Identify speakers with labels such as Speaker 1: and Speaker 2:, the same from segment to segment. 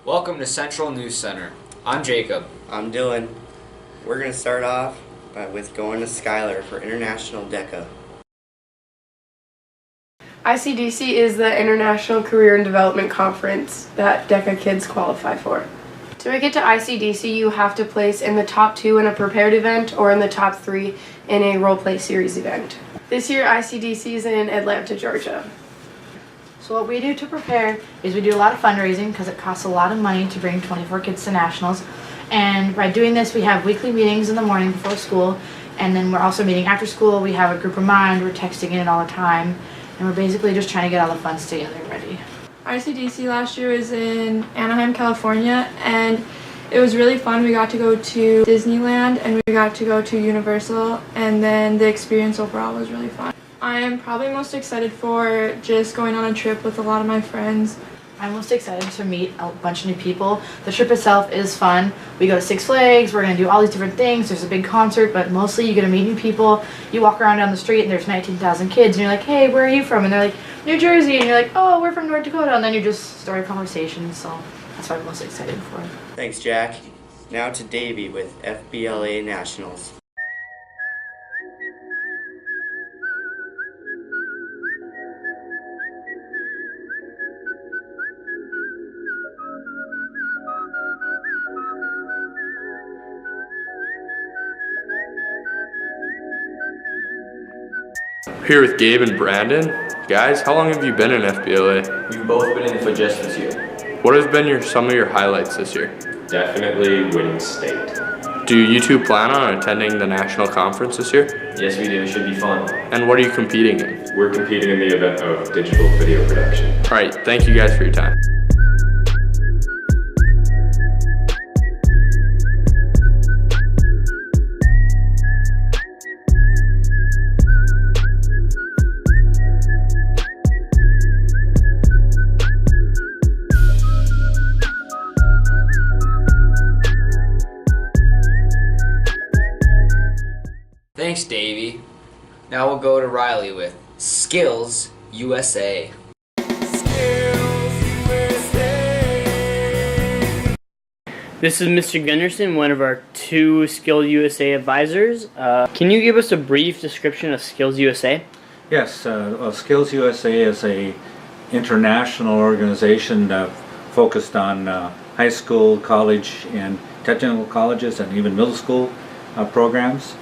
Speaker 1: Welcome to Central News Center. I'm Jacob.
Speaker 2: I'm Dylan. We're going to start off with going to Schuyler for International DECA.
Speaker 3: ICDC is the International Career and Development Conference that DECA kids qualify for. To make it to ICDC, you have to place in the top 2 in a prepared event or in the top 3 in a role-play series event. This year, ICDC is in Atlanta, Georgia.
Speaker 4: So what we do to prepare is we do a lot of fundraising because it costs a lot of money to bring 24 kids to nationals. And by doing this, we have weekly meetings in the morning before school, and then we're also meeting after school. We have a group of mind, we're texting in all the time, and we're basically just trying to get all the funds together and ready.
Speaker 5: ICDC last year was in Anaheim, California, and it was really fun. We got to go to Disneyland and we got to go to Universal, and then the experience overall was really fun. I am probably most excited for just going on a trip with a lot of my friends.
Speaker 4: I'm most excited to meet a bunch of new people. The trip itself is fun. We go to Six Flags, we're going to do all these different things. There's a big concert, but mostly you get to meet new people. You walk around down the street and there's 19,000 kids and you're like, hey, where are you from? And they're like, New Jersey. And you're like, oh, we're from North Dakota. And then you just start a conversation. So that's what I'm most excited for.
Speaker 2: Thanks, Jack. Now to Davey with FBLA Nationals.
Speaker 6: Here with Gabe and Brandon. Guys, how long have you been in FBLA?
Speaker 7: We've both been in for just this year.
Speaker 6: What have been some of your highlights this year?
Speaker 7: Definitely winning state.
Speaker 6: Do you two plan on attending the national conference this year?
Speaker 7: Yes, we do. It should be fun.
Speaker 6: And what are you competing in?
Speaker 7: We're competing in the event of digital video production.
Speaker 6: All right, thank you guys for your time.
Speaker 1: Thanks, Davey. Now we'll go to Riley with SkillsUSA.
Speaker 8: This is Mr. Gunderson, one of our 2 SkillsUSA advisors. Can you give us a brief description of SkillsUSA?
Speaker 9: Yes, SkillsUSA is a international organization focused on high school, college, and technical colleges, and even middle school programs.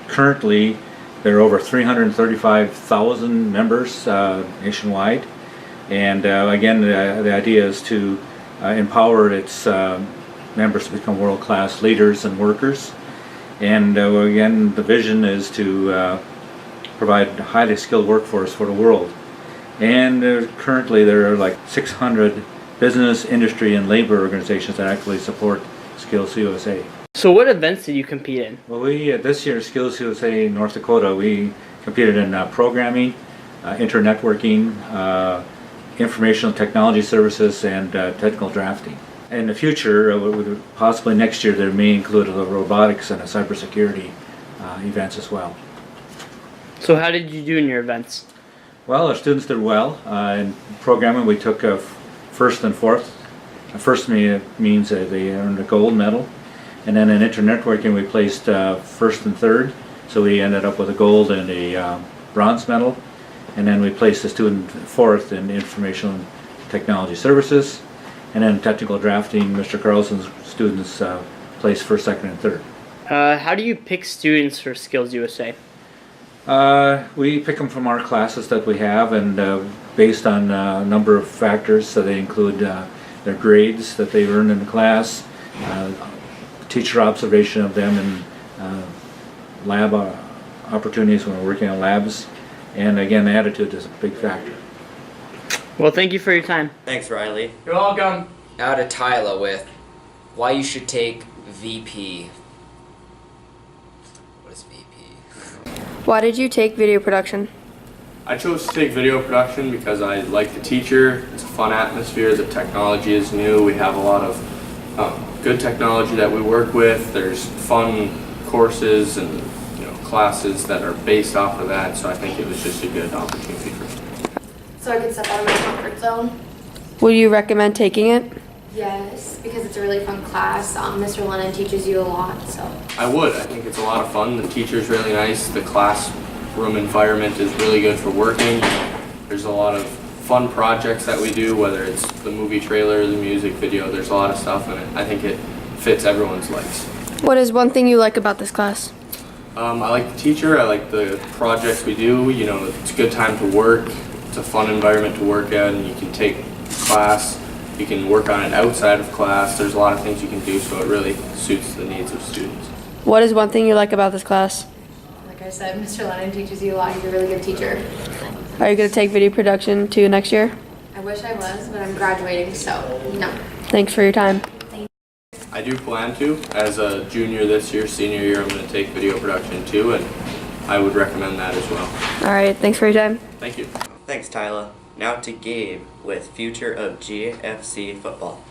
Speaker 9: Currently, there are over 335,000 members nationwide, and again, the idea is to empower its members to become world-class leaders and workers. And again, the vision is to provide a highly skilled workforce for the world. And currently, there are like 600 business, industry, and labor organizations that actually support SkillsUSA.
Speaker 8: So what events did you compete in?
Speaker 9: Well, we this year SkillsUSA North Dakota, we competed in programming, internetworking, informational technology services, and technical drafting. In the future, possibly next year, there may include a robotics and a cybersecurity events as well.
Speaker 8: So how did you do in your events?
Speaker 9: Well, our students did well. In programming, we took first and fourth. First means they earned a gold medal. And then in internetworking, we placed first and third, so we ended up with a gold and a bronze medal. And then we placed a student fourth in information technology services. And then technical drafting, Mr. Carlson's students placed first, second, and third.
Speaker 8: How do you pick students for SkillsUSA?
Speaker 9: We pick them from our classes that we have, and based on a number of factors. So they include their grades that they earned in the class, teacher observation of them, and lab opportunities when we're working on labs, and again, attitude is a big factor.
Speaker 8: Well, thank you for your time.
Speaker 2: Thanks, Riley.
Speaker 8: You're welcome.
Speaker 1: Now to Tyler with why you should take VP. What is VP?
Speaker 3: Why did you take video production?
Speaker 6: I chose to take video production because I like the teacher. It's a fun atmosphere. The technology is new. We have a lot of good technology that we work with. There's fun courses and classes that are based off of that. So I think it was just a good opportunity for me.
Speaker 4: So I could step out of my comfort zone
Speaker 3: Would you recommend taking it?
Speaker 10: Yes, because it's a really fun class. Mr. Lennon teaches you a lot, so.
Speaker 6: I would. I think it's a lot of fun. The teacher's really nice. The classroom environment is really good for working. There's a lot of fun projects that we do, whether it's the movie trailer, the music video. There's a lot of stuff in it. I think it fits everyone's likes.
Speaker 3: What is one thing you like about this class?
Speaker 6: I like the teacher. I like the projects we do. You know, it's a good time to work. It's a fun environment to work at, and you can take class. You can work on it outside of class. There's a lot of things you can do, so it really suits the needs of students.
Speaker 3: What is one thing you like about this class?
Speaker 10: Like I said, Mr. Lennon teaches you a lot. He's a really good teacher.
Speaker 3: Are you going to take video production too next year?
Speaker 10: I wish I was, but I'm graduating, so no.
Speaker 3: Thanks for your time.
Speaker 6: I do plan to. As a junior this year, senior year, I'm going to take video production too, and I would recommend that as well.
Speaker 3: All right, thanks for your time.
Speaker 6: Thank you.
Speaker 2: Thanks, Tyler. Now to Gabe with Future of GFC Football.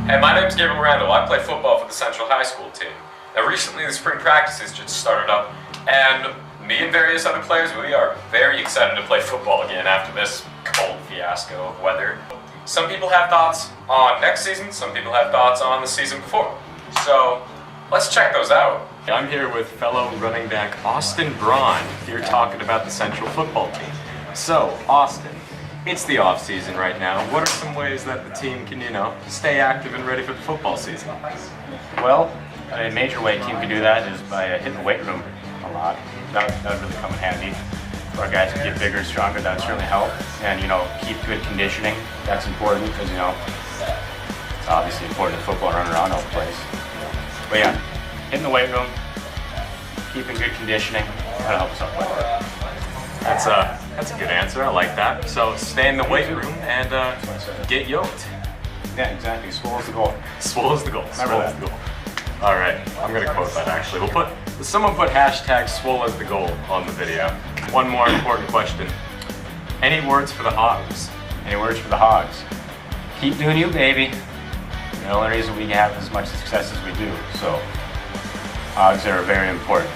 Speaker 11: Hey, my name's Gabriel Randall. I play football for the Central High School team. Now recently the spring practices just started up, and me and various other players, we are very excited to play football again after this cold fiasco of weather. Some people have thoughts on next season, some people have thoughts on the season before. So let's check those out. I'm here with fellow running back Austin Braun, here talking about the Central football team. So, Austin, it's the off season right now. What are some ways that the team can, stay active and ready for the football season?
Speaker 12: Well, a major way a team can do that is by hitting the weight room a lot. That would really come in handy. For our guys to get bigger and stronger, that would certainly help. And, keep good conditioning. That's important because, it's obviously important in football to run around all the place. But yeah, hitting the weight room, keeping good conditioning, that'll help us out quite a bit.
Speaker 11: That's a good answer. I like that. So stay in the weight room and get yoked.
Speaker 12: Yeah, exactly. Swole is the goal.
Speaker 11: Swole is the goal.
Speaker 12: Remember that.
Speaker 11: Swole is the goal. All right, I'm gonna quote that actually. Someone put hashtag swole as the goal on the video. One more important question. Any words for the Hogs?
Speaker 12: Any words for the Hogs? Keep doing you, baby. The only reason we have as much success as we do. So, Hogs are a very important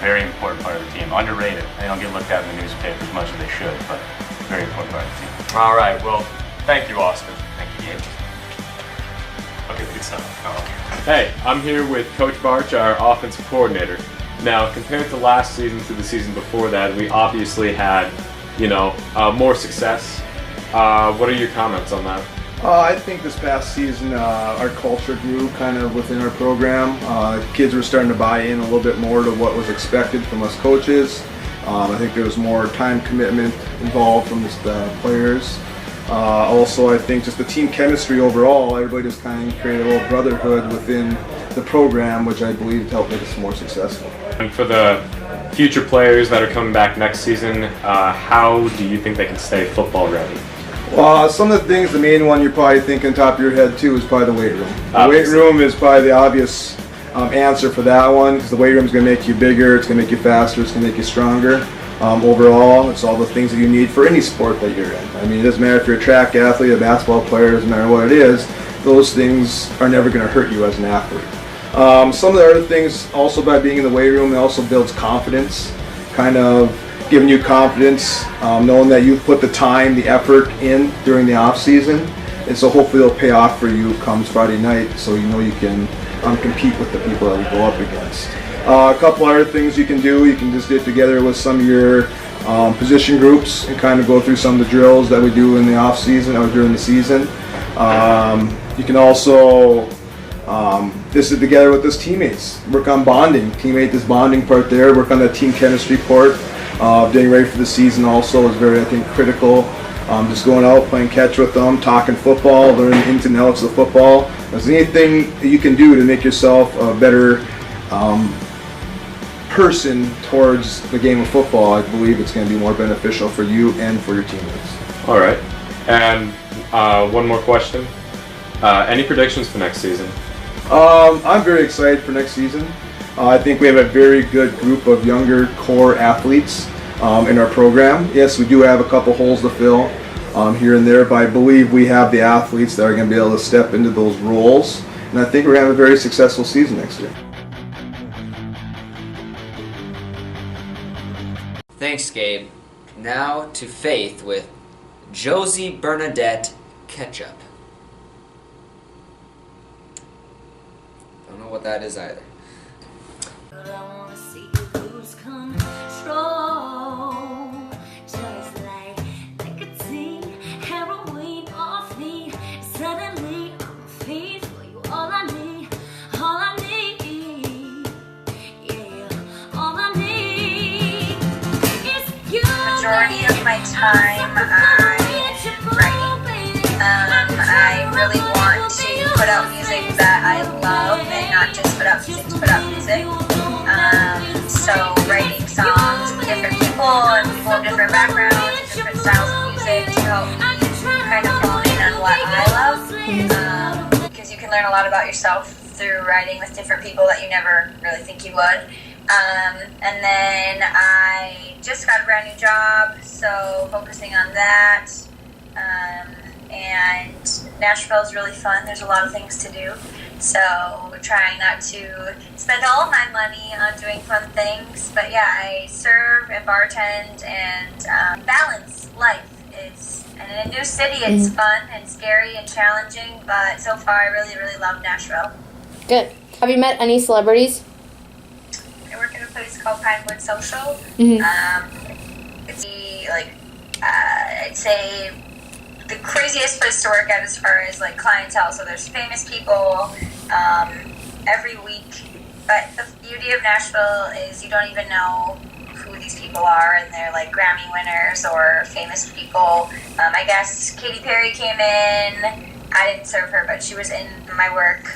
Speaker 12: part of the team. Underrated. They don't get looked at in the newspaper as much as they should, but very important part of the team.
Speaker 11: All right, well, thank you, Austin.
Speaker 12: Thank you, Gabe.
Speaker 11: Okay, good stuff. Hey, I'm here with Coach Barch, our offensive coordinator. Now, compared to last season to the season before that, we obviously had, more success. What are your comments on that?
Speaker 13: I think this past season our culture grew kind of within our program. Kids were starting to buy in a little bit more to what was expected from us coaches. I think there was more time commitment involved from the players. Also, I think just the team chemistry overall, everybody just kind of created a little brotherhood within the program, which I believe helped make us more successful.
Speaker 11: And for the future players that are coming back next season, how do you think they can stay football ready?
Speaker 13: Well, some of the things, the main one you're probably thinking top of your head too is probably the weight room. The weight room is probably the obvious answer for that one, because the weight room is going to make you bigger, it's going to make you faster, it's going to make you stronger. Overall, it's all the things that you need for any sport that you're in. I mean, it doesn't matter if you're a track athlete, a basketball player, it doesn't matter what it is, those things are never going to hurt you as an athlete. Some of the other things, also by being in the weight room, it also builds confidence, kind of giving you confidence, knowing that you put the time, the effort in during the off season, and so hopefully it'll pay off for you comes Friday night, so you can compete with the people that we go up against. A couple other things you can do, you can just get together with some of your position groups and kind of go through some of the drills that we do in the off season or during the season. You can also visit together with those teammates, work on bonding, this bonding part there, work on the team chemistry part. Getting ready for the season also is very, I think, critical. Just going out, playing catch with them, talking football, learning ins and outs of football. If there's anything that you can do to make yourself a better person towards the game of football, I believe it's going to be more beneficial for you and for your teammates.
Speaker 11: All right. And one more question.
Speaker 7: Any predictions for next season?
Speaker 13: I'm very excited for next season. I think we have a very good group of younger core athletes in our program. Yes, we do have a couple holes to fill here and there, but I believe we have the athletes that are going to be able to step into those roles, and I think we're going to have a very successful season next year.
Speaker 1: Thanks, Gabe. Now to Faith with Josie Bernadette Ketchup. Don't know what that is either.
Speaker 14: Majority of my time I'm writing. I really want to put out music that I love and not just put out music to put out music. So writing songs with different people and people of different backgrounds, different styles of music to help kind of hone in on what I love. Because you can learn a lot about yourself through writing with different people that you never really think you would. And then I just got a brand new job, so focusing on that. And Nashville is really fun. There's a lot of things to do. So trying not to spend all my money on doing fun things. But yeah, I serve and bartend and balance life. And in a new city, it's fun and scary and challenging. But so far, I really, really love Nashville.
Speaker 15: Good. Have you met any celebrities?
Speaker 14: I work in a place called Pinewood Social. It's I'd say the craziest place to work at as far as like clientele. So there's famous people every week. But the beauty of Nashville is you don't even know who these people are, and they're like Grammy winners or famous people. I guess Katy Perry came in. I didn't serve her, but she was in my work.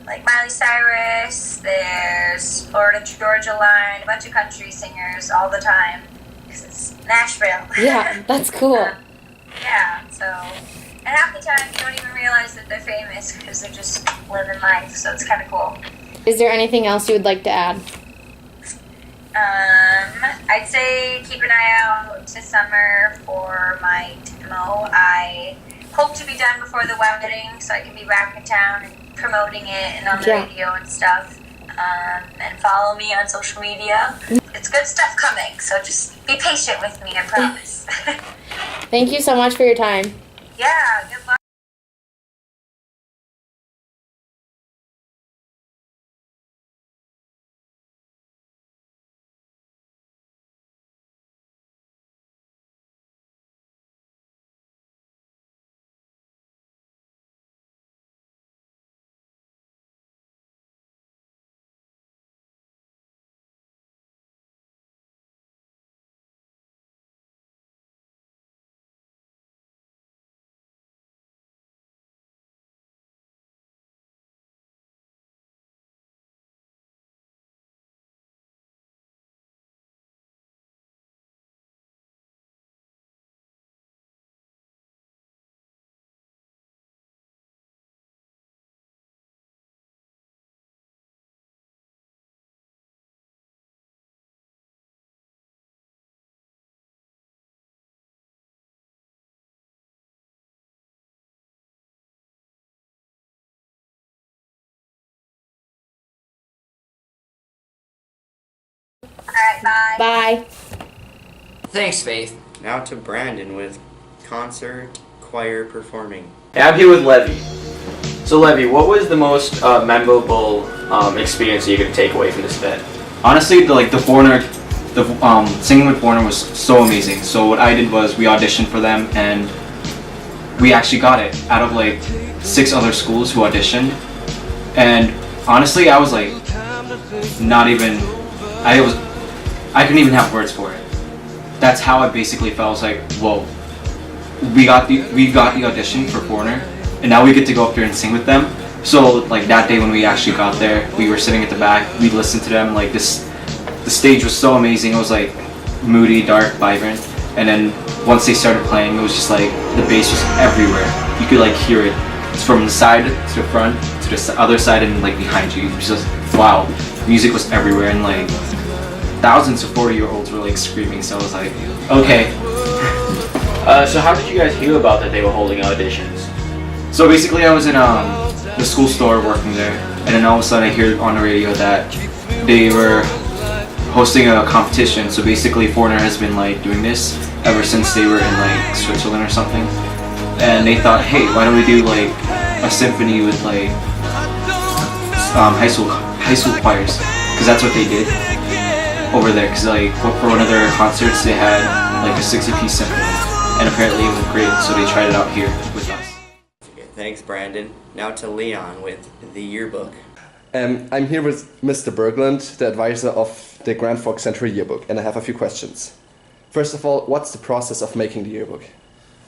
Speaker 14: Like Miley Cyrus, there's Florida Georgia Line, a bunch of country singers all the time, because it's Nashville.
Speaker 15: Yeah, that's cool.
Speaker 14: Yeah, so, and half the time you don't even realize that they're famous because they're just living life, so it's kind of cool.
Speaker 15: Is there anything else you would like to add?
Speaker 14: I'd say keep an eye out this summer for my demo. I hope to be done before the wedding so I can be back in town and promoting it and on the radio and stuff. And follow me on social media. It's good stuff coming, so just be patient with me, I promise.
Speaker 15: Thank you so much for your time.
Speaker 14: Yeah, good luck. Alright, bye.
Speaker 15: Bye.
Speaker 1: Thanks, Faith.
Speaker 2: Now to Brandon with concert choir performing.
Speaker 16: Hey, I'm here with Levy. So Levy, what was the most memorable experience you could take away from this event?
Speaker 17: Honestly, the Foreigner, singing with Foreigner was so amazing. So what I did was we auditioned for them and we actually got it out of like 6 other schools who auditioned. And honestly, I was like, I couldn't even have words for it. That's how I basically felt. I was like, whoa, we got the audition for Foreigner, and now we get to go up there and sing with them. So like that day when we actually got there, we were sitting at the back, we listened to them, like the stage was so amazing. It was like moody, dark, vibrant, and then once they started playing, it was just like the bass was everywhere. You could like hear it from the side to the front to the other side and like behind you. It was just wow. Music was everywhere and like thousands of 40-year-olds were like screaming. So I was like, okay.
Speaker 16: So how did you guys hear about that they were holding auditions?
Speaker 17: So basically, I was in the school store working there, and then all of a sudden I hear on the radio that they were hosting a competition. So basically, Foreigner has been like doing this ever since they were in like Switzerland or something, and they thought, hey, why don't we do like a symphony with like high school choirs, because that's what they did over there. Because like for one of their concerts, they had like a 60-piece symphony, and apparently it went great. So they tried it out here with us.
Speaker 2: Thanks, Brandon. Now to Leon with the yearbook.
Speaker 18: I'm here with Mr. Berglund, the advisor of the Grand Forks Central Yearbook, and I have a few questions. First of all, what's the process of making the yearbook?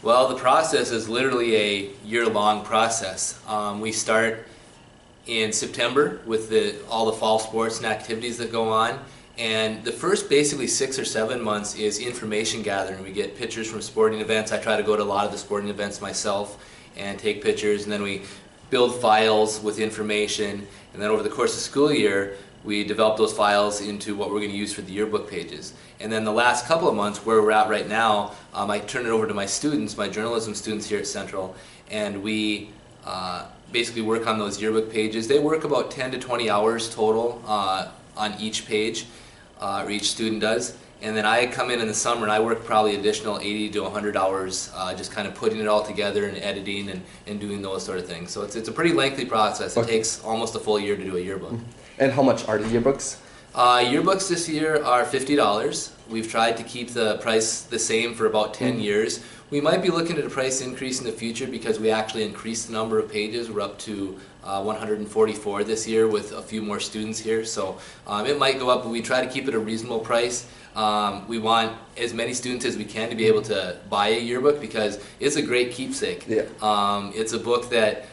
Speaker 1: Well, the process is literally a year-long process. We start in September with all the fall sports and activities that go on. And the first basically 6 or 7 months is information gathering. We get pictures from sporting events. I try to go to a lot of the sporting events myself and take pictures, and then we build files with information, and then over the course of the school year we develop those files into what we're going to use for the yearbook pages. And then the last couple of months, where we're at right now, I turn it over to my students, my journalism students here at Central, and we basically work on those yearbook pages. They work about 10 to 20 hours total on each page, or each student does. And then I come in the summer and I work probably additional 80 to 100 hours just kind of putting it all together and editing and doing those sort of things. So it's a pretty lengthy process. It takes almost a full year to do a yearbook.
Speaker 18: And how much are the yearbooks?
Speaker 1: Yearbooks this year are $50. We've tried to keep the price the same for about 10 years. We might be looking at a price increase in the future because we actually increased the number of pages. We're up to 144 this year with a few more students here. So it might go up, but we try to keep it a reasonable price. We want as many students as we can to be able to buy a yearbook because it's a great keepsake. Yeah. It's a book that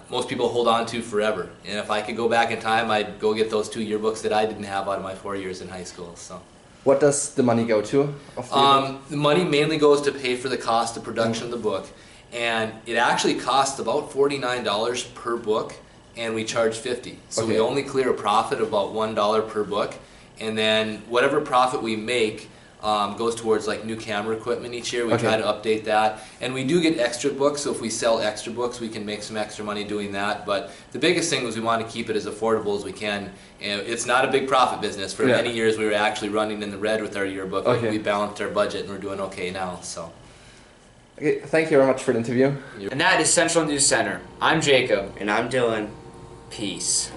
Speaker 1: most people hold on to forever. And if I could go back in time, I'd go get those 2 yearbooks that I didn't have out of my 4 years in high school. So.
Speaker 18: What does the money go to?
Speaker 1: The money mainly goes to pay for the cost of production of the book. And it actually costs about $49 per book, and we charge $50. So we only clear a profit of about $1 per book. And then whatever profit we make goes towards like new camera equipment each year. We try to update that. And we do get extra books, so if we sell extra books, we can make some extra money doing that. But the biggest thing was we want to keep it as affordable as we can. And it's not a big profit business. For many years, we were actually running in the red with our yearbook. We balanced our budget, and we're doing okay now. So.
Speaker 18: Okay, thank you very much for the interview.
Speaker 16: And that is Central News Center. I'm Jacob.
Speaker 2: And I'm Dylan.
Speaker 16: Peace.